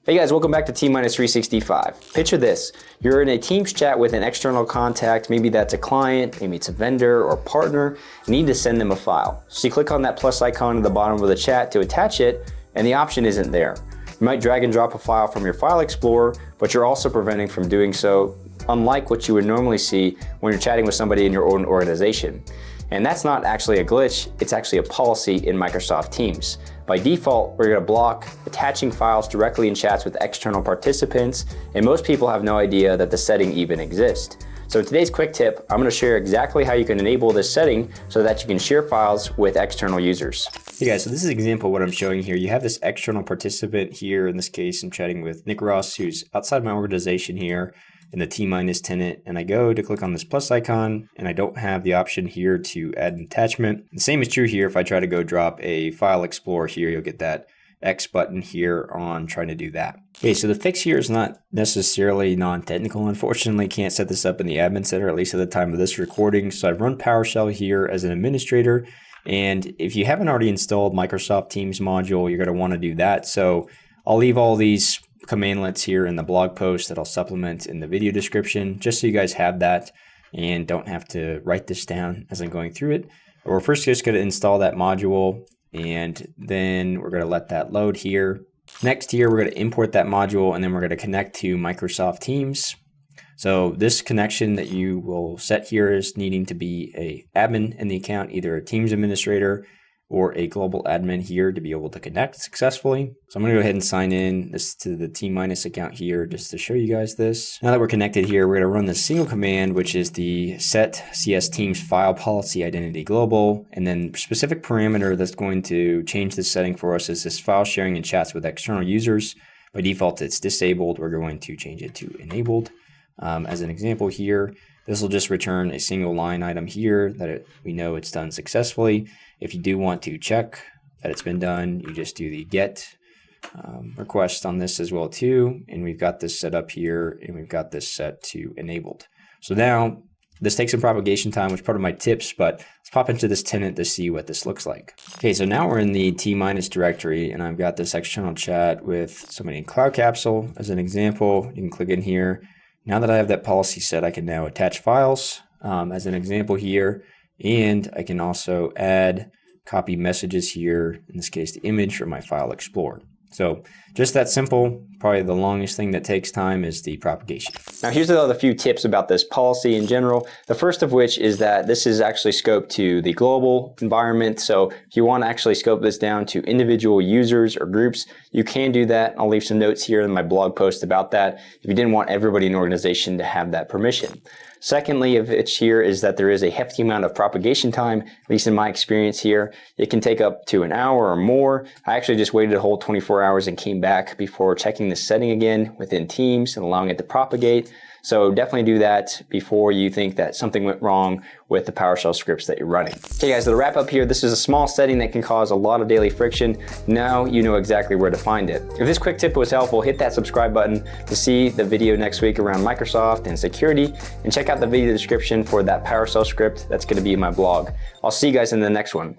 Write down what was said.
Hey guys, welcome back to T-365. Picture this, you're in a Teams chat with an external contact, maybe that's a client, maybe it's a vendor or partner, you need to send them a file. So you click on that plus icon at the bottom of the chat to attach it, and the option isn't there. You might drag and drop a file from your file explorer, but you're also preventing from doing so, unlike what you would normally see when you're chatting with somebody in your own organization. And that's not actually a glitch, it's actually a policy in Microsoft Teams. By default, we're going to block attaching files directly in chats with external participants, and most people have no idea that the setting even exists. So in today's quick tip, I'm going to share exactly how you can enable this setting so that you can share files with external users. Hey guys, so this is an example of what I'm showing here. You have this external participant here. In this case, I'm chatting with Nick Ross, who's outside my organization here in the T- tenant, and I go to click on this plus icon and I don't have the option here to add an attachment. The same is true here. If I try to go drop a file explorer here, you'll get that X button here on trying to do that. Okay, so the fix here is not necessarily non-technical. Unfortunately, can't set this up in the admin center, at least at the time of this recording. So I've run PowerShell here as an administrator. And if you haven't already installed Microsoft Teams module, you're going to want to do that. So I'll leave all these commandlets here in the blog post that I'll supplement in the video description, just so you guys have that and don't have to write this down as I'm going through it. But we're first just going to install that module, and then we're going to let that load here. Next here, we're going to import that module, and then we're going to connect to Microsoft Teams. So this connection that you will set here is needing to be a admin in the account, either a Teams administrator or a global admin here to be able to connect successfully. So I'm going to go ahead and sign in this to the T- account here just to show you guys this. Now that we're connected here, we're going to run this single command, which is the Set-CsTeamsFilesPolicy identity global, and then specific parameter that's going to change this setting for us is this file sharing and chats with external users. By default, it's disabled. We're going to change it to enabled. As an example here, this will just return a single line item here that we know it's done successfully. If you do want to check that it's been done, you just do the get request on this as well too. And we've got this set up here, and we've got this set to enabled. So now this takes some propagation time, which is part of my tips, but let's pop into this tenant to see what this looks like. Okay, so now we're in the T- directory, and I've got this external chat with somebody in CloudCapsule as an example. You can click in here. Now that I have that policy set, I can now attach files as an example here, and I can also add copy messages here, in this case, the image from my file explorer. So just that simple. Probably the longest thing that takes time is the propagation. Now here's a few tips about this policy in general. The first of which is that this is actually scoped to the global environment. So if you want to actually scope this down to individual users or groups, you can do that. I'll leave some notes here in my blog post about that if you didn't want everybody in an organization to have that permission. Secondly, of which here is that there is a hefty amount of propagation time, at least in my experience here. It can take up to an hour or more. I actually just waited a whole 24 hours and came back before checking this setting again within Teams and allowing it to propagate. So definitely do that before you think that something went wrong with the PowerShell scripts that you're running. Okay guys, so to wrap up here, this is a small setting that can cause a lot of daily friction. Now you know exactly where to find it. If this quick tip was helpful, hit that subscribe button to see the video next week around Microsoft and security, and check out the video description for that PowerShell script that's going to be in my blog. I'll see you guys in the next one.